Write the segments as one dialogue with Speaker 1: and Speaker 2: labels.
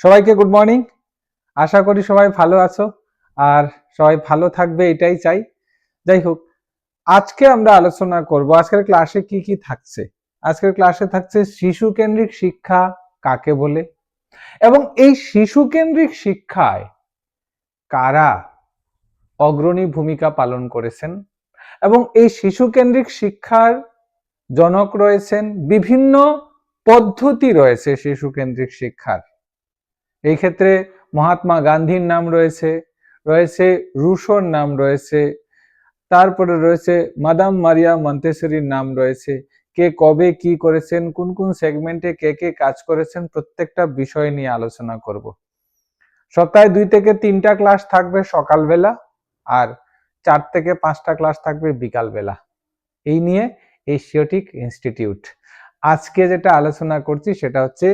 Speaker 1: সবাইকে good morning. আশা করি সবাই ভালো আছো আর সবাই ভালো থাকবে এটাই চাই। যাই হোক, আজকে আমরা আলোচনা করব আজকের ক্লাসে কি কি থাকছে। আজকের ক্লাসে থাকছে শিশু কেন্দ্রিক শিক্ষা কাকে বলে এবং এই শিশু কেন্দ্রিক শিক্ষায় কারা অগ্রণী ভূমিকা পালন করেছেন এবং এই শিশু কেন্দ্রিক শিক্ষার জনক রয়েছেন, বিভিন্ন পদ্ধতি রয়েছে শিশু কেন্দ্রিক শিক্ষার। এই ক্ষেত্রে মহাত্মা গান্ধীর নাম রয়েছে, রয়েছে রুশোর নাম রয়েছে, তারপরে রয়েছে মাদাম মারিয়া মন্তেসরির নাম রয়েছে। কে কবে কি করেছেন, কোন কোন সেগমেন্টে কে কে কাজ করেছেন, প্রত্যেকটা বিষয় নিয়ে আলোচনা করব। সপ্তাহে 2 থেকে 3টা ক্লাস থাকবে সকালবেলা আর 4 থেকে 5টা ক্লাস থাকবে বিকালবেলা। এই নিয়ে এশিয়াটিক ইনস্টিটিউট আজকে যেটা আলোচনা করছি সেটা হচ্ছে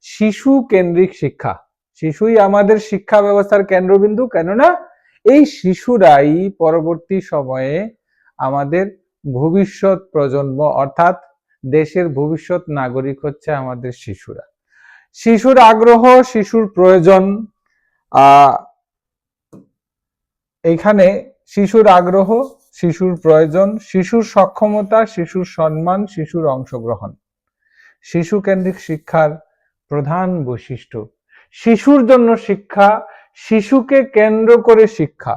Speaker 1: শিশু কেন্দ্রিক শিক্ষা। শিশুই আমাদের শিক্ষা ব্যবস্থার কেন্দ্রবিন্দু, কেননা এই শিশুরাই পরবর্তী সময়ে আমাদের ভবিষ্যৎ প্রজন্ম, অর্থাৎ দেশের ভবিষ্যৎ নাগরিক হচ্ছে আমাদের শিশুরা। শিশুর আগ্রহ, শিশুর প্রয়োজন, এখানে শিশুর আগ্রহ, শিশুর প্রয়োজন, শিশুর সক্ষমতা, শিশুর সম্মান, শিশুর অংশগ্রহণ শিশু কেন্দ্রিক শিক্ষার প্রধান বৈশিষ্ট্য। শিশুর জন্য শিক্ষা, শিশুকে কেন্দ্র করে শিক্ষা,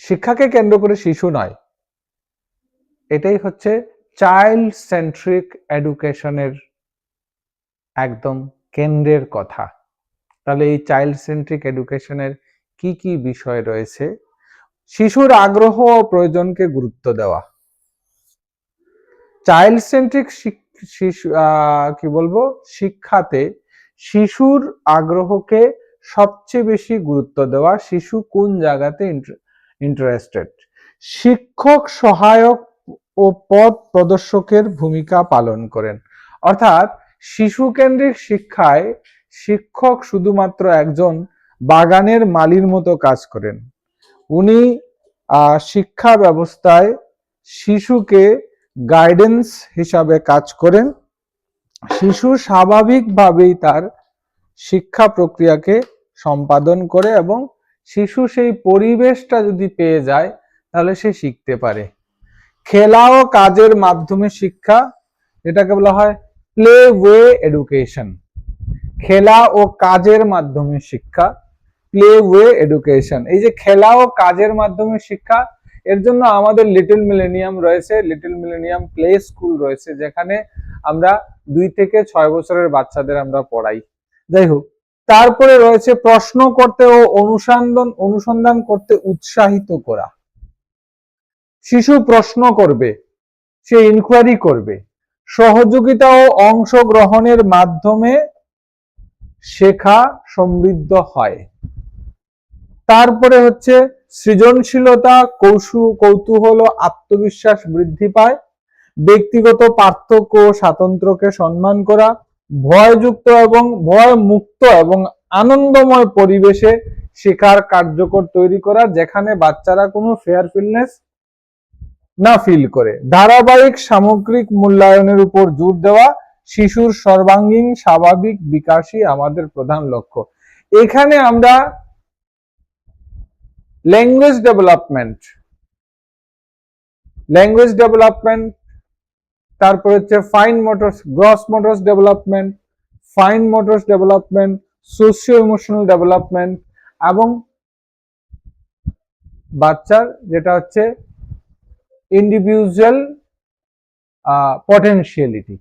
Speaker 1: শিক্ষাকে কেন্দ্র করে শিশু নয়। এটাই হচ্ছে চাইল্ড সেন্ট্রিক এডুকেশনের একদম কেন্দ্রের কথা। তাহলে এই চাইল্ড সেন্ট্রিক এডুকেশনের কি কি বিষয় রয়েছে? শিশুর আগ্রহ ও প্রয়োজনকে গুরুত্ব দেওয়া। চাইল্ড সেন্ট্রিক শিক্ষাতে শিশুর আগ্রহকে সবচেয়ে বেশি গুরুত্ব দেওয়া। শিশু কোন জায়গাতে ইন্টারেস্টেড, শিক্ষক সহায়ক ও পথ প্রদর্শকের ভূমিকা পালন করেন। অর্থাৎ শিশু কেন্দ্রিক শিক্ষায় শিক্ষক শুধুমাত্র একজন বাগানের মালির মতো কাজ করেন। উনি শিক্ষা ব্যবস্থায় শিশুকে গাইডেন্স হিসাবে কাজ করেন। শিশু স্বাভাবিকভাবেই তার শিক্ষা প্রক্রিয়াকে সম্পাদন করে এবং শিশু সেই পরিবেশটা যদি পেয়ে যায় তাহলে সে শিখতে পারে। খেলা ও কাজের মাধ্যমে শিক্ষা, এটাকে বলা হয় প্লে ওয়ে এডুকেশন। খেলা ও কাজের মাধ্যমে শিক্ষা, প্লে ওয়ে এডুকেশন। এই যে খেলা ও কাজের মাধ্যমে শিক্ষা, এর জন্য আমাদের লিটল মিলেনিয়াম রয়েছে, লিটল মিলেনিয়াম প্লে স্কুল রয়েছে, যেখানে আমরা 2 থেকে 6 বছরের বাচ্চাদের আমরা পড়াই। যাই হোক, তারপরে রয়েছে প্রশ্ন করতে ও অনুসন্ধান করতে উৎসাহিত করা। শিশু প্রশ্ন করবে, সে ইনকোয়ারি করবে। সহযোগিতা ও অংশগ্রহণের মাধ্যমে শেখা সমৃদ্ধ হয়। তারপরে হচ্ছে সৃজনশীলতা, কৌতূহল ও আত্মবিশ্বাস বৃদ্ধি পায়। ব্যক্তিগত পার্থক্য ও স্বাতন্ত্র্যকে সম্মান করা। ভয়যুক্ত এবং ভয়মুক্ত এবং আনন্দময় পরিবেশে শেখার কার্যকর তৈরি করা, যেখানে বাচ্চারা কোনো ফিয়ারফুলনেস না ফিল করে। ধারাবাহিক সামগ্রিক মূল্যায়নের উপর জোর দেওয়া। শিশুর সর্বাঙ্গীন স্বাভাবিক বিকাশই আমাদের প্রধান লক্ষ্য। এখানে আমরা ল্যাঙ্গুয়েজ ডেভেলপমেন্ট, তারপর হচ্ছে fine motors, gross motors development, fine motors development, socio emotional development এবং বাচ্চার যেটা হচ্ছে ইন্ডিভিজুয়াল পটেনশিয়ালিটি,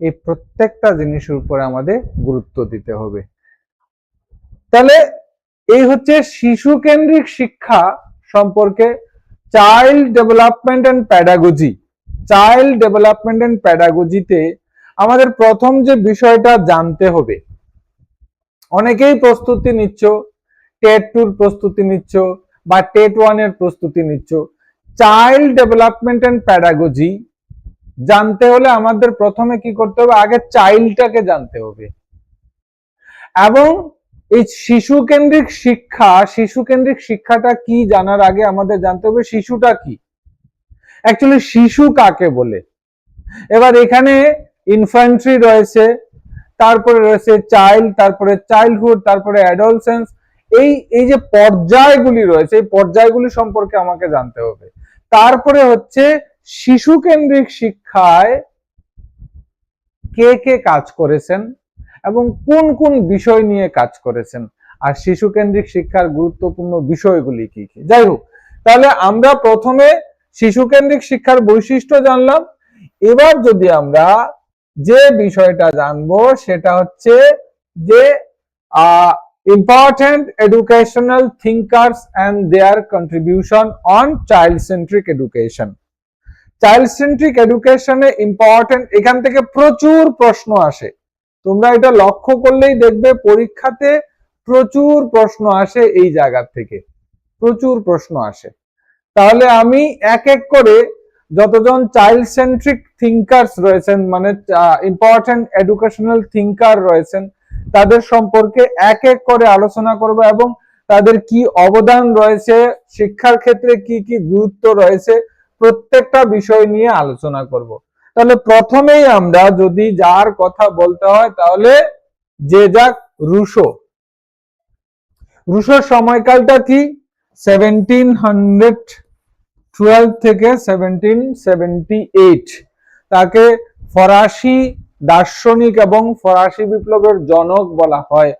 Speaker 1: এই প্রত্যেকটা জিনিসের উপরে আমাদের গুরুত্ব দিতে হবে। তাহলে এই হচ্ছে শিশু কেন্দ্রিক শিক্ষা সম্পর্কে child development and pedagogy. Child development and প্যাডাগজিতে আমাদের প্রথম যে বিষয়টা জানতে হবে, অনেকেই প্রস্তুতি নিচ্ছ, টেট 2 প্রস্তুতি নিচ্ছ বা টেট 1 এর প্রস্তুতি নিচ্ছ। চাইল্ড ডেভেলপমেন্ট এন্ড প্যাডাগজি জানতে হলে আমাদের প্রথমে কি করতে হবে? আগে চাইল্ডটাকে জানতে হবে এবং এই শিশু কেন্দ্রিক শিক্ষাটা কি জানার আগে আমাদের জানতে হবে শিশুটা কি, অ্যাকচুয়ালি শিশু কাকে বলে। এবার এখানে ইনফ্যান্ট্রি রয়েছে, তারপরে রয়েছে চাইল্ড, তারপরে চাইল্ডহুড, তারপরে অ্যাডোলসেন্স। এই যে পর্যায়গুলি রয়েছে, এই পর্যায়গুলি সম্পর্কে আমাকে জানতে হবে। তারপরে হচ্ছে শিশু কেন্দ্রিক শিক্ষায় কে কে কাজ করেছেন এবং কোন কোন বিষয় নিয়ে কাজ করেছেন, আর শিশু কেন্দ্রিক শিক্ষার গুরুত্বপূর্ণ বিষয়গুলি কি কি। যাই হোক, তাহলে আমরা প্রথমে শিশু কেন্দ্রিক শিক্ষার বৈশিষ্ট্য জানলাম। এবার যদি আমরা যে বিষয়টা জানবো সেটা হচ্ছে যে important educational thinkers and their contribution on child centric education. Child centric এডুকেশনে ইম্পর্টেন্ট, এখান থেকে প্রচুর প্রশ্ন আসে, তোমরা এটা লক্ষ্য করলেই দেখবে পরীক্ষাতে প্রচুর প্রশ্ন আসে, এই জায়গা থেকে প্রচুর প্রশ্ন আসে। তাহলে আমি এক এক করে যতজন চাইল্ড সেন্ট্রিক থিঙ্কার্স রয়েছেন, মানে ইম্পর্টেন্ট এডুকেশনাল থিঙ্কার রয়েছেন, তাদের সম্পর্কে এক এক করে আলোচনা করব এবং তাদের কি অবদান রয়েছে, শিক্ষার ক্ষেত্রে কি কি গুরুত্ব রয়েছে, প্রত্যেকটা বিষয় নিয়ে আলোচনা করব। তাহলে প্রথমেই আমরা যদি যার কথা বলতে হয় তাহলে যে যাক রুশো। রুশোর সময়কালটা কি? 1712 থেকে 1778। তাকে ফরাসি দার্শনিক এবং ফরাসি বিপ্লবের জনক বলা হয়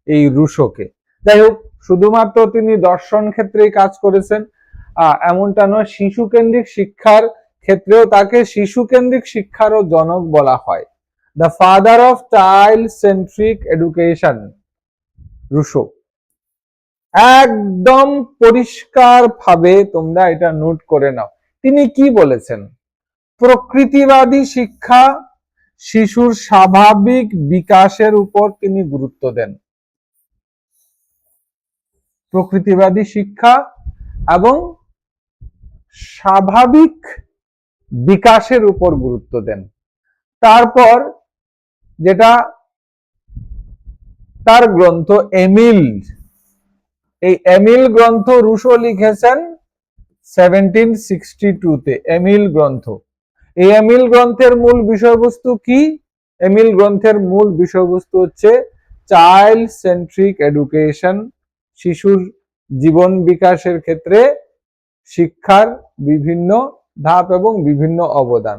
Speaker 1: এই রুশোকে। যাই হোক, শুধুমাত্র তিনি দর্শন ক্ষেত্রেই কাজ করেছেন এমনটা নয়, শিশু কেন্দ্রিক শিক্ষার ক্ষেত্রেও তাকে শিশু কেন্দ্রিক শিক্ষারও জনক বলা হয়। The father of child centric education, Rousseau. একদম পরিষ্কার ভাবে তোমরা এটা নোট করে নাও। তিনি কি বলেছেন? প্রকৃতিবাদী শিক্ষা শিশুর স্বাভাবিক বিকাশের উপর তিনি গুরুত্ব দেন। প্রকৃতিবাদী শিক্ষা এবং স্বাভাবিক বিকাশের উপর গুরুত্ব দেন। তারপর যেটা তার গ্রন্থ এমিল, এই এমিল গ্রন্থ রুশো লিখেছেন 1762-তে। এমিল গ্রন্থ, এই এমিল গ্রন্থের মূল বিষয়বস্তু কি? এমিল গ্রন্থের মূল বিষয়বস্তু হচ্ছে চাইল্ড সেন্ট্রিক এডুকেশন, শিশুর জীবন বিকাশের ক্ষেত্রে শিক্ষার বিভিন্ন ধাপ এবং বিভিন্ন অবদান।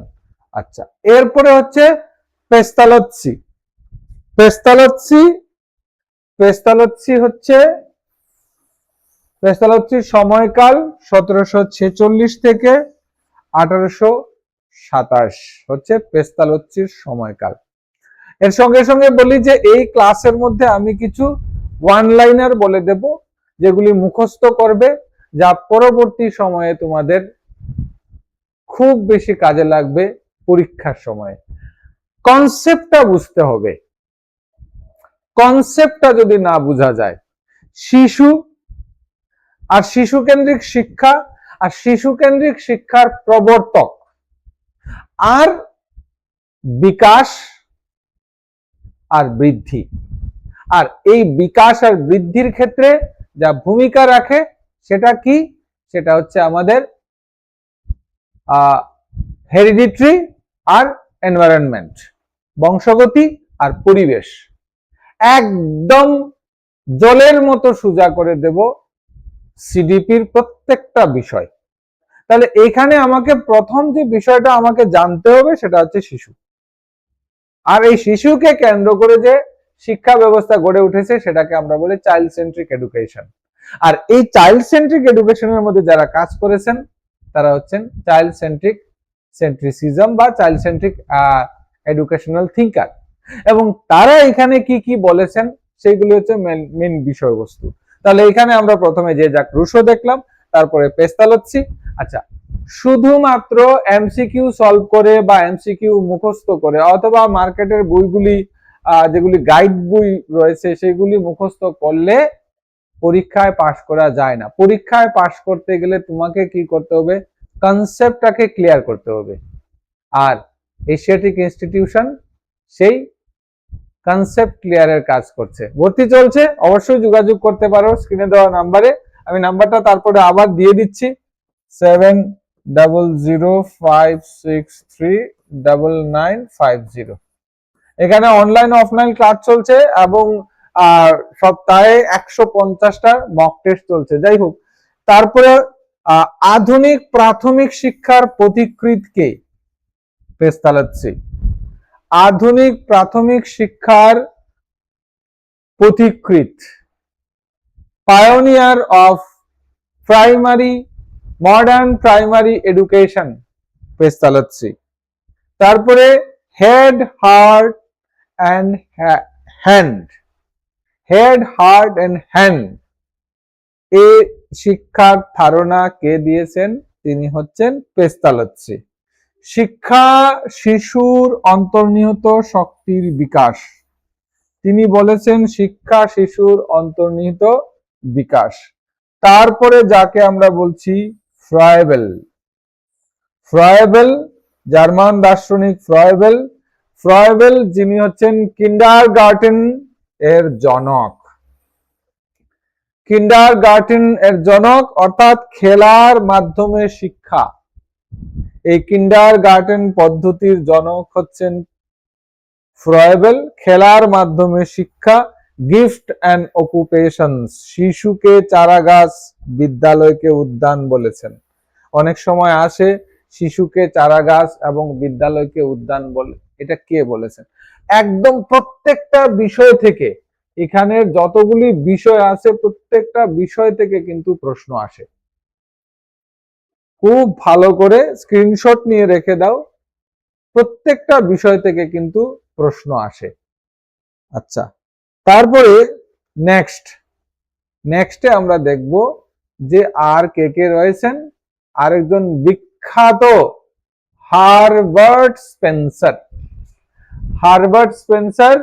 Speaker 1: আচ্ছা, এরপরে হচ্ছে পেস্তালৎসি। পেস্তালৎসির সময়কাল 1746 থেকে 1827 হচ্ছে পেস্তালৎসির সময়কাল। এর সঙ্গে সঙ্গে বলি যে এই ক্লাসের মধ্যে আমি কিছু ওয়ান লাইনার বলে দেব যেগুলি মুখস্থ করবে, যা পরবর্তী সময়ে তোমাদের খুব বেশি কাজে লাগবে পরীক্ষার সময়। কনসেপ্টটা বুঝতে হবে, কনসেপ্টটা যদি না বোঝা যায়, শিশু আর শিশু কেন্দ্রিক শিক্ষা আর শিশু কেন্দ্রিক শিক্ষার প্রবর্তক আর বিকাশ আর বৃদ্ধি, আর এই বিকাশ আর বৃদ্ধির ক্ষেত্রে যা ভূমিকা রাখে সেটা কি? সেটা হচ্ছে আমাদের হেরিডিটরি আর এনভায়রনমেন্ট, বংশগতি আর পরিবেশ। একদম জলের মতো সোজা করে দেব সিডিপির প্রত্যেকটা বিষয়। তাহলে এখানে আমাকে প্রথম যে বিষয়টা আমাকে জানতে হবে সেটা হচ্ছে শিশু, আর এই শিশুকে কেন্দ্র করে যে শিক্ষা ব্যবস্থা গড়ে উঠেছে সেটাকে আমরা বলি চাইল্ড সেন্ট্রিক এডুকেশন। আর এই চাইল্ড সেন্ট্রিক এডুকেশনের মধ্যে যারা কাজ করেছেন তারা হচ্ছেন চাইল্ড সেন্ট্রিসিজম বা চাইল্ড সেন্ট্রিক এডুকেশনাল থিঙ্কার, এবং তারা এখানে কি কি বলেছেন সেইগুলি হচ্ছে মেন বিষয়বস্তু। তাহলে এখানে আমরা প্রথমে যে যাক রুশো দেখলাম, তারপরে পেস্তালৎসি। আচ্ছা, শুধুমাত্র এমসিকিউ সলভ করে বা এমসিকিউ মুখস্থ করে অথবা মার্কেটের বইগুলি যেগুলি গাইড বই রয়েছে সেগুলি মুখস্থ করলে পরীক্ষায় পাশ করা যায় না। পরীক্ষায় পাশ করতে গেলে তোমাকে কি করতে হবে? কনসেপ্টটাকে ক্লিয়ার করতে হবে। আর এশিয়াটিক ইনস্টিটিউশন সেই কনসেপ্ট ক্লিয়ারের কাজ করছে। ভর্তি চলছে, অবশ্যই যোগাযোগ করতে পারো স্ক্রিনে দেওয়া নাম্বারে। আমি নাম্বারটা তারপরে আবার দিয়ে দিচ্ছি, 7005639950। এখানে অনলাইন অফলাইন ক্লাস চলছে এবং সপ্তাহে 150টা মক টেস্ট চলছে। যাই হোক, তারপরে আধুনিক প্রাথমিক শিক্ষার পথিকৃৎ কে? পেস্তালচ্ছি। আধুনিক প্রাথমিক শিক্ষার পথিকৃৎ, pioneer of primary modern primary education, Pestalozzi. তারপরে head heart and hand, head heart and hand এই শিক্ষার ধারণা কে দিয়েছেন? তিনি হচ্ছেন পেস্তালচ্ছি। শিক্ষা শিশুর অন্তর্নিহিত শক্তির বিকাশ, তিনি বলেছেন শিক্ষা শিশুর অন্তর্নিহিত বিকাশ। তারপরে যাকে আমরা বলছি ফ্রয়েবেল, ফ্রয়েবেল জার্মান দার্শনিক ফ্রয়েবেল, ফ্রয়েবেল যিনি হচ্ছেন কিন্ডারগার্টেন এর জনক, কিন্ডারগার্টেন এর জনক অর্থাৎ খেলার মাধ্যমে শিক্ষা। এই কিন্ডারগার্টেন পদ্ধতির জনক হচ্ছেন ফ্রয়েবেল। খেলার মাধ্যমে শিক্ষা, গিফট অ্যান্ড অকুপেশনস, শিশুকে চারাগাছ বিদ্যালয়কে উদ্যান বলেছেন। অনেক সময় আসে শিশুকে চারাগাছ এবং বিদ্যালয়কে উদ্যান বলে, এটা কে বলেছেন? একদম প্রত্যেকটা বিষয় থেকে, এখানের যতগুলি বিষয় আছে প্রত্যেকটা বিষয় থেকে কিন্তু প্রশ্ন আসে। খুব ভালো করে স্ক্রিনশট নিয়ে রেখে দাও, প্রত্যেকটা বিষয় থেকে কিন্তু প্রশ্ন আসে। আচ্ছা, তারপরে নেক্সটে আমরা দেখব যে আর কে কে রয়েছেন। আরেকজন বিখ্যাত Herbert Spencer, Herbert Spencer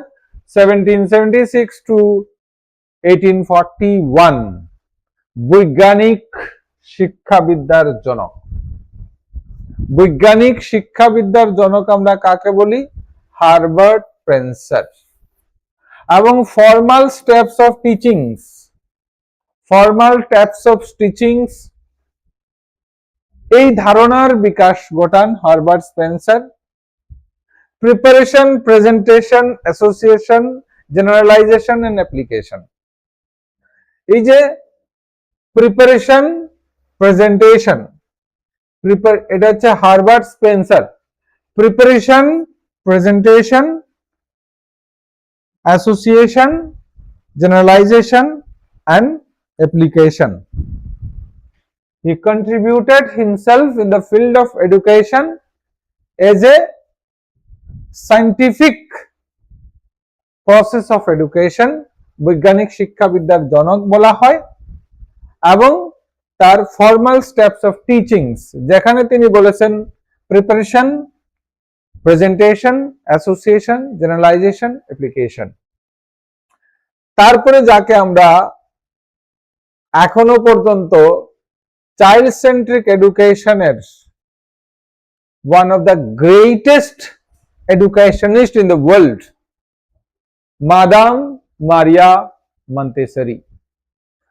Speaker 1: 1776 to 1841, বৈজ্ঞানিক শিক্ষাবিদ্যার জনক। বৈজ্ঞানিক শিক্ষাবিদ্যার জনক আমরা কাকে বলি? Herbert Spencer. এবং formal steps of teachings, formal steps of teachings এই ধারণার বিকাশ ঘটান Herbert Spencer. Preparation, presentation, association, generalisation and application, এই যে প্রিপারেশন, প্রেজেন্টেশন, এটা হচ্ছে Herbert Spencer. Preparation, presentation, association, generalisation and application. He contributed himself in the field of education as a scientific process of education, বৈজ্ঞানিক শিক্ষাবিদ্যার জনক বলা হয়। এবং তার ফর্মাল স্টেপস অফ টিচিংস, যেখানে তিনি বলেছেন preparation, presentation, association, generalisation, application. তারপরে যাকে আমরা এখনো পর্যন্ত চাইল্ড সেন্ট্রিক এডুকেশনের one of the greatest educationist in the world, madam Maria Montessori.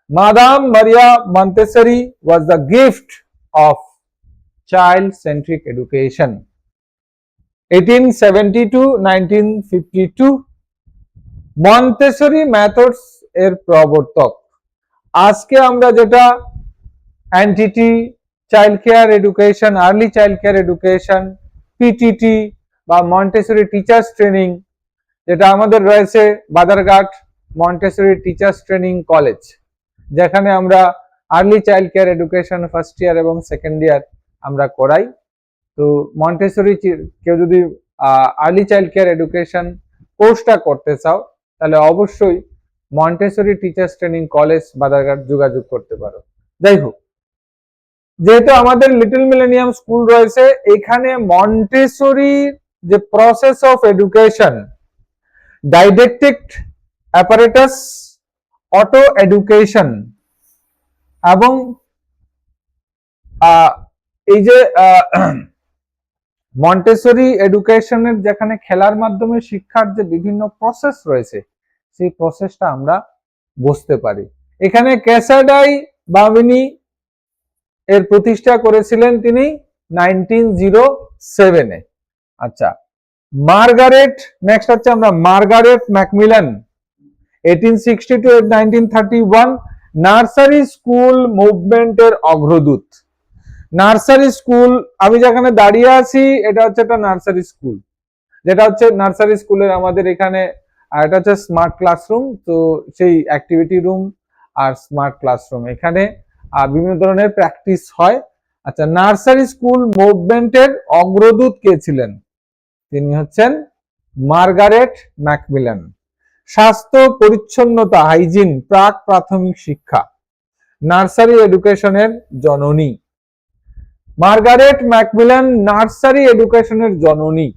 Speaker 1: Madam Maria Montessori was the gift of child centric education, 1870 to 1952। Montessori methods এর প্রবর্তক। আজকে আমরা যেটা NTT, child care education, early child care education, PTT বা Montessori teachers training, যেটা আমাদের রয়েছে Badarghat Montessori teachers training college, যেখানে আমরা early child care education first year এবং সেকেন্ড ইয়ার আমরা করাই। তো মন্টেসরি কেউ যদি আর্লি চাইল্ড কেয়ার এডুকেশন কোর্সটা করতে চাও তাহলে অবশ্যই Montessori teachers training college Badharghat যোগাযোগ করতে পারো। যাই হোক, যেহেতু আমাদের লিটল মিলেনিয়াম স্কুল রয়েছে, এখানে মন্টেসরি যে process of education, didactic apparatus, auto education এবং এই যে মন্টেসরি এডুকেশনের যেখানে খেলার মাধ্যমে শিক্ষার যে বিভিন্ন প্রসেস রয়েছে, সেই প্রসেসটা আমরা বুঝতে পারি। এখানে ক্যাসাডাই বামিনি এর প্রতিষ্ঠা করেছিলেন তিনি 1907-এ। আচ্ছা, মার্গারেট, নেক্সট হচ্ছে আমরা Margaret McMillan 1860 to 1931 nursery school মুভমেন্টের অগ্রদূত। নার্সারি স্কুল, আমি যেখানে দাঁড়িয়ে আছি এটা হচ্ছে একটা নার্সারি স্কুল, যেটা হচ্ছে নার্সারি স্কুলের আমাদের এখানে, আর এটা হচ্ছে স্মার্ট ক্লাসরুম। তো সেই অ্যাক্টিভিটি রুম আর স্মার্ট ক্লাসরুম, এখানে বিভিন্ন ধরনের প্র্যাকটিস হয়। আচ্ছা, নার্সারি স্কুল মুভমেন্টের অগ্রদূত কে ছিলেন? তিনি হচ্ছেন মার্গারেট ম্যাকমিলান। স্বাস্থ্য পরিচ্ছন্নতা, হাইজিন, প্রাক প্রাথমিক শিক্ষা, নার্সারি এডুকেশনের জননী। মার্গারেট ম্যাকমিলান নার্সারি এডুকেশনের জননী।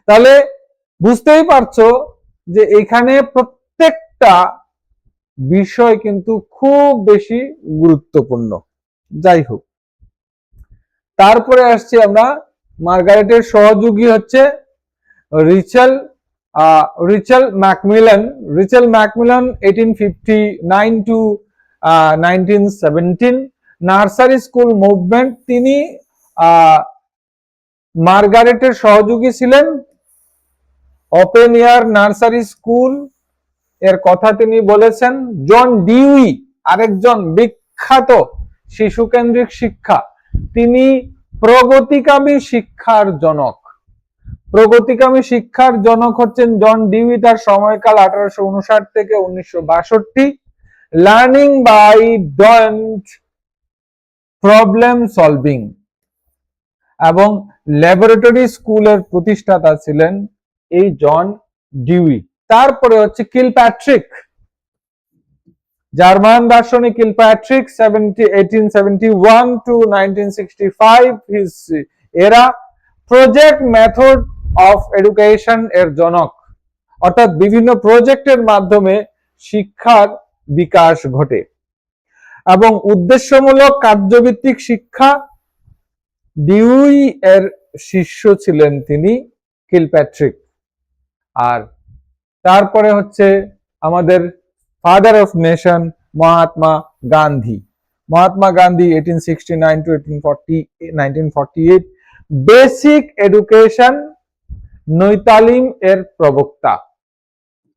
Speaker 1: তাহলে বুঝতেই পারছো যে এখানে প্রত্যেকটা বিষয় কিন্তু খুব বেশি গুরুত্বপূর্ণ। যাই হোক, তারপরে আসছি আমরা মার্গারেটের সহযোগী হচ্ছে Rachel McMillan. Rachel McMillan 1859 to 1917 nursery school movement, তিনি মার্গারেটের সহযোগী ছিলেন। ওপেন এয়ার নার্সারি স্কুল এর কথা তিনি বলেছেন। জন ডিউই আরেকজন বিখ্যাত শিশু কেন্দ্রিক শিক্ষা, তিনি প্রগতিকামী শিক্ষার জনক। প্রগতিকামী শিক্ষার জনক হচ্ছেন জন ডিউই। তার সময়কাল 1859 থেকে 1962। লার্নিং বাই ডয়েন্ট প্রবলেম সলভিং এবং ল্যাবরেটরি স্কুলের প্রতিষ্ঠাতা ছিলেন এই জন ডিউই। তারপরে হচ্ছে কিলপ্যাট্রিক, জার্মান দার্শনিক কিলপ্যাট্রিক 1871 to 1965 হিজ এরা প্রজেক্ট মেথড অফ এডুকেশন এর জনক, অর্থাৎ বিভিন্ন প্রজেক্টের মাধ্যমে শিক্ষার বিকাশ ঘটে এবং উদ্দেশ্যমূলক কার্যভিত্তিক শিক্ষা। ডিউই এর শিষ্য ছিলেন তিনি কিলপ্যাট্রিক। আর তারপরে হচ্ছে আমাদের father of nation Mahatma Gandhi. Mahatma Gandhi 1869 to 1948 basic education নৈতালিম এর প্রবক্তা।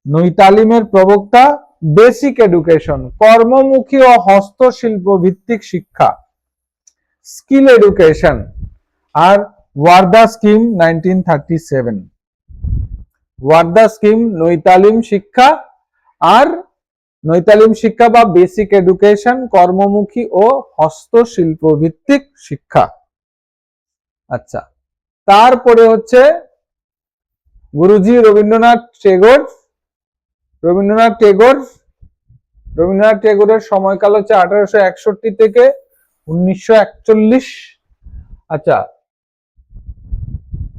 Speaker 1: নৈতালিমের প্রবক্তা, বেসিক এডুকেশন কর্মমুখী ও হস্তশিল্প ভিত্তিক শিক্ষা, স্কিল এডুকেশন। আর ওয়ার্দা স্কিম 1937। ওয়ার্দা স্কিম নৈতালিম শিক্ষা, আর নৈতালিম শিক্ষা বা বেসিক এডুকেশন কর্মমুখী ও হস্তশিল্প ভিত্তিক শিক্ষা। আচ্ছা, তারপরে হচ্ছে গুরুজি রবীন্দ্রনাথ টেগোর। রবীন্দ্রনাথ টেগোরের সময়কাল হচ্ছে 1861 থেকে 1941। আচ্ছা,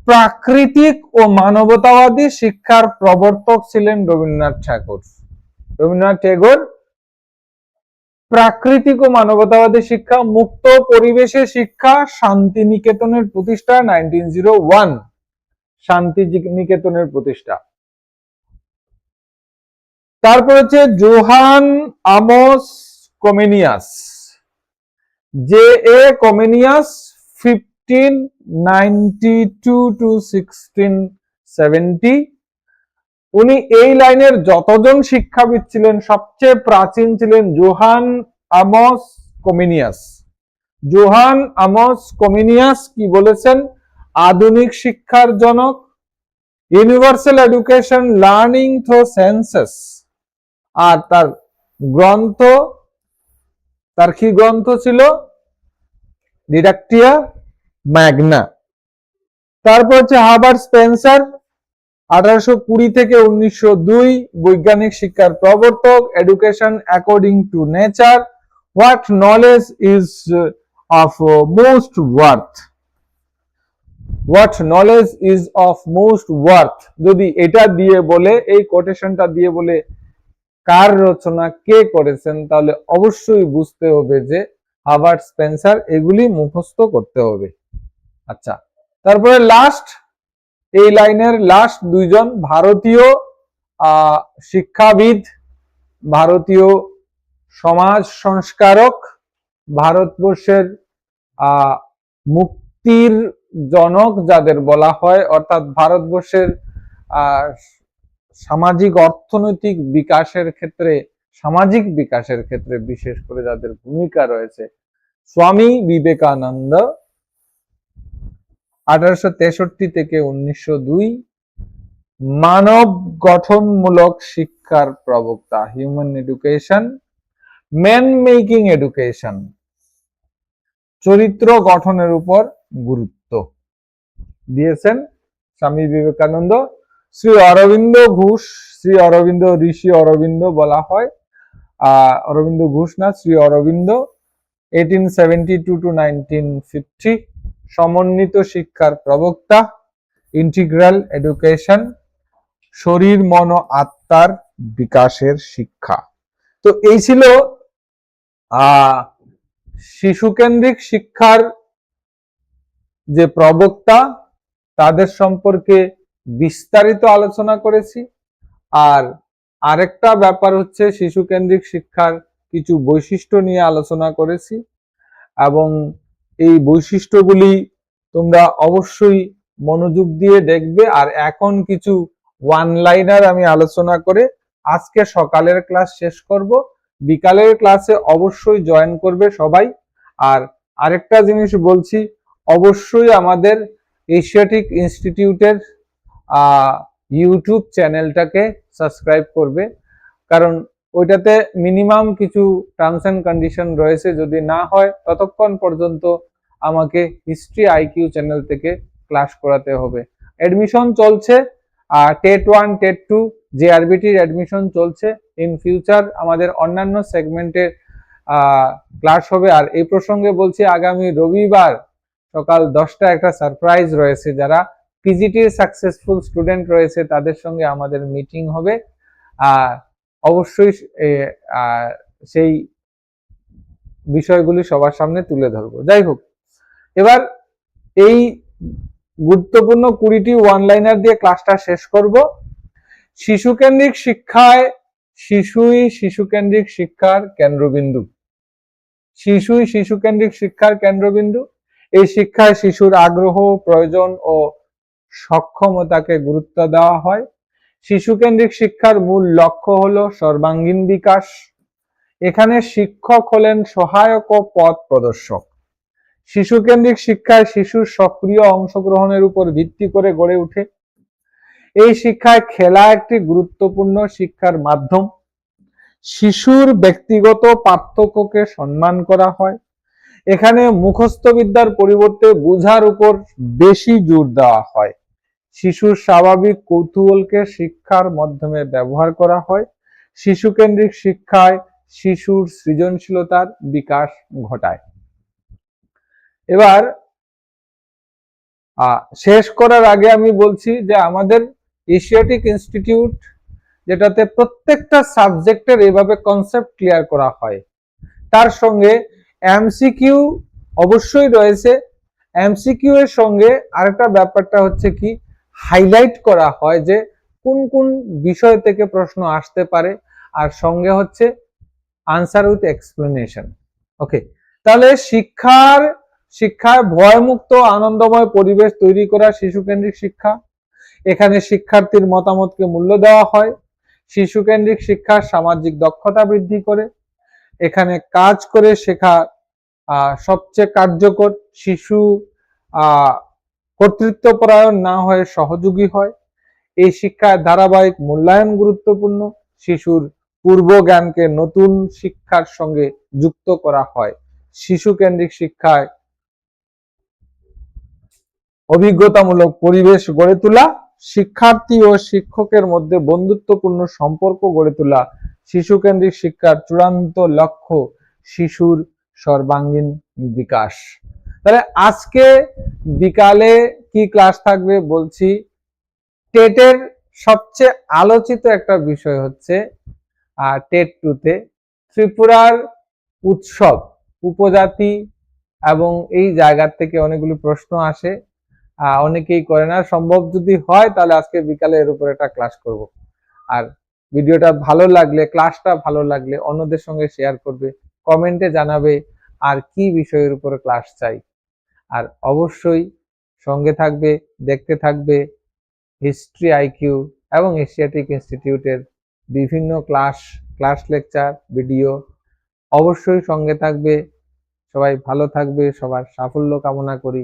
Speaker 1: প্রাকৃতিক ও মানবতাবাদী শিক্ষার প্রবর্তক ছিলেন রবীন্দ্রনাথ ঠাকুর। রবীন্দ্রনাথ টেগোর প্রাকৃতিক ও মানবতাবাদী শিক্ষা, মুক্ত পরিবেশে শিক্ষা, শান্তিনিকেতনের প্রতিষ্ঠা 1901। শান্তিনিকেতনের প্রতিষ্ঠা। তারপর হচ্ছে Johann Amos Comenius, J A Comenius 1592 to 1670। উনি এই লাইনের যতজন শিক্ষাবিদ ছিলেন সবচেয়ে প্রাচীন ছিলেন Johann Amos Comenius. Johann Amos Comenius কি বলেছেন? আধুনিক শিক্ষার জনক, universal education learning through senses. আর তার গ্রন্থ, তার কি গ্রন্থ ছিল? Didactica Magna. তারপর হচ্ছে হার্বার্ট স্পেন্সার 1820 থেকে 1902 বৈজ্ঞানিক শিক্ষার প্রবর্তক। Education according to nature, what knowledge is of most worth. What knowledge is of most worth যদি এটা দিয়ে বলে, এই কোটেশনটা দিয়ে বলে কার রচনা, কে করেছেন, তাহলে অবশ্যই বুঝতে হবে যে হার্বার্ট স্পেন্সার। এগুলি মুখস্থ করতে হবে। আচ্ছা, তারপরে লাস্ট, এই লাইনের লাস্ট দুইজন ভারতীয় শিক্ষাবিদ, ভারতীয় সমাজ সংস্কারক, ভারতবর্ষের মুক্তির জনক যাদের বলা হয়, অর্থাৎ ভারতবর্ষের সামাজিক অর্থনৈতিক বিকাশের ক্ষেত্রে, সামাজিক বিকাশের ক্ষেত্রে বিশেষ করে যাদের ভূমিকা রয়েছে, স্বামী বিবেকানন্দ 1863 থেকে 1902, মানব গঠনমূলক শিক্ষার প্রবক্তা, human education, man making education, চরিত্র গঠনের উপর গুরুত্ব দিয়েছেন স্বামী বিবেকানন্দ। শ্রী অরবিন্দ ঘোষ, শ্রী অরবিন্দ, ঋষি অরবিন্দ বলা হয়, অরবিন্দ ঘোষ না, শ্রী অরবিন্দ 1872 to 1950, সমন্বিত শিক্ষার প্রবক্তা, ইন্টিগ্রাল এডুকেশন, শরীর মন আত্মার বিকাশের শিক্ষা। তো এই ছিল শিশু কেন্দ্রিক শিক্ষার যে প্রবক্তা তাদের সম্পর্কে বিস্তারিত আলোচনা করেছি। আর আরেকটা ব্যাপার হচ্ছে শিশু কেন্দ্রিক শিক্ষার কিছু বৈশিষ্ট্য নিয়ে আলোচনা করেছি, এবং এই বৈশিষ্ট্যগুলি তোমরা অবশ্যই মনোযোগ দিয়ে দেখবে। আর এখন কিছু ওয়ান লাইনার আমি আলোচনা করে আজকে সকালের ক্লাস শেষ করব। বিকালের ক্লাসে অবশ্যই জয়েন করবে সবাই। আর আরেকটা জিনিস বলছি, অবশ্যই আমাদের এশিয়াটিক ইনস্টিটিউটের ইউটিউব চ্যানেলটাকে সাবস্ক্রাইব করবে, কারণ ওইটাতে মিনিমাম কিছু টার্মস এন্ড কন্ডিশন রয়েছে, যদি না হয় ততক্ষণ পর্যন্ত আমাকে হিস্ট্রি আইকিউ চ্যানেল থেকে ক্লাস করাতে হবে। অ্যাডমিশন চলছে, টেট 1 টেট 2 জেআরবিটির অ্যাডমিশন চলছে। ইন ফিউচার আমাদের অন্যান্য সেগমেন্টের ক্লাস হবে। আর এই প্রসঙ্গে বলছি, আগামী রবিবার সকাল 10টায় একটা সারপ্রাইজ রয়েছে। যারা পিজিটির সাকসেসফুল স্টুডেন্ট রয়েছে তাদের সঙ্গে আমাদের মিটিং হবে। অবশ্যই সেই বিষয়গুলি সবার সামনে তুলে ধরবো। যাই হোক, এবার এই গুরুত্বপূর্ণ 20টি ওয়ান লাইনার দিয়ে ক্লাসটা শেষ করব। শিশু কেন্দ্রিক শিক্ষায় শিশুই শিশু কেন্দ্রিক শিক্ষার কেন্দ্রবিন্দু। শিশুই শিশু কেন্দ্রিক শিক্ষার কেন্দ্রবিন্দু। এই শিক্ষায় শিশুর আগ্রহ, প্রয়োজন ও সক্ষমতাকে গুরুত্ব দেওয়া হয়। শিশু কেন্দ্রিক শিক্ষার মূল লক্ষ্য হলো সর্বাঙ্গীন বিকাশ। এখানে শিক্ষক হলেন সহায়ক ও পথ প্রদর্শক। শিশু কেন্দ্রিক শিক্ষায় শিশুর সক্রিয় অংশগ্রহণের উপর ভিত্তি করে গড়ে ওঠে। এই শিক্ষায় খেলা একটি গুরুত্বপূর্ণ শিক্ষার মাধ্যম। শিশুর ব্যক্তিগত পার্থক্যকে সম্মান করা হয়। এখানে মুখস্থ বিদ্যার পরিবর্তে বোঝার উপর বেশি জোর দেওয়া হয়। শিশুর স্বাভাবিক কৌতূহলকে শিক্ষার মাধ্যমে ব্যবহার করা হয়। শিশু কেন্দ্রিক শিক্ষায় শিশুর সৃজনশীলতার বিকাশ ঘটায়। এবার শেষ করার আগে আমি বলছি যে আমাদের এশিয়াটিক ইনস্টিটিউট, যেটাতে প্রত্যেকটা সাবজেক্টের এইভাবে কনসেপ্ট ক্লিয়ার করা হয়, তার সঙ্গে এমসিকিউ অবশ্যই রয়েছে। এমসিকিউ এর সঙ্গে আরেকটা ব্যাপারটা হচ্ছে কি, হাইলাইট করা হয় যে কোন কোন বিষয় থেকে প্রশ্ন আসতে পারে, আর সঙ্গে হচ্ছে আনসার উইথ এক্সপ্লেনেশন। ওকে, তাহলে শিক্ষায় ভয়মুক্ত আনন্দময় পরিবেশ তৈরি করা শিশু কেন্দ্রিক শিক্ষা। এখানে শিক্ষার্থীর মতামতকে মূল্য দেওয়া হয়। শিশু কেন্দ্রিক শিক্ষা সামাজিক দক্ষতা বৃদ্ধি করে। এখানে কাজ করে শেখা সবচেয়ে কার্যকর। শিশু কর্তৃত্বপরায়ণ না হয়ে সহযোগী হয়। এই শিক্ষায় ধারাবাহিক মূল্যায়ন গুরুত্বপূর্ণ। শিশুর পূর্ব জ্ঞানকে নতুন শিক্ষার সঙ্গে যুক্ত করা হয়। শিশু কেন্দ্রিক শিক্ষায় অভিজ্ঞতামূলক পরিবেশ গড়ে তোলা, শিক্ষার্থী ও শিক্ষকের মধ্যে বন্ধুত্বপূর্ণ সম্পর্ক গড়ে তোলা শিশু কেন্দ্রিক শিক্ষার চূড়ান্ত লক্ষ্য, শিশুর সর্বাঙ্গীন বিকাশ। তাহলে আজকে বিকালে কি ক্লাস থাকবে বলছি। টেটের সবচেয়ে আলোচিত একটা বিষয় হচ্ছে টেট 2-তে ত্রিপুরার উৎসব, উপজাতি এবং এই জায়গার থেকে অনেকগুলো প্রশ্ন আসে, অনেকেই করে না। সম্ভব যদি হয় তাহলে আজকে বিকালে এর উপর একটা ক্লাস করব। আর ভিডিওটা ভালো লাগলে, ক্লাসটা ভালো লাগলে অন্যদের সঙ্গে শেয়ার করবে, কমেন্টে জানাবে আর কি বিষয়ের উপরে ক্লাস চাই। আর অবশ্যই সঙ্গে থাকবে, দেখতে থাকবে হিস্ট্রি আইকিউ এবং এশিয়াটিক ইনস্টিটিউটের বিভিন্ন ক্লাস লেকচার ভিডিও। অবশ্যই সঙ্গে থাকবে। সবাই ভালো থাকবে, সবার সাফল্য কামনা করি।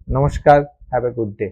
Speaker 1: নমস্কার, হ্যাভ এ গুড ডে।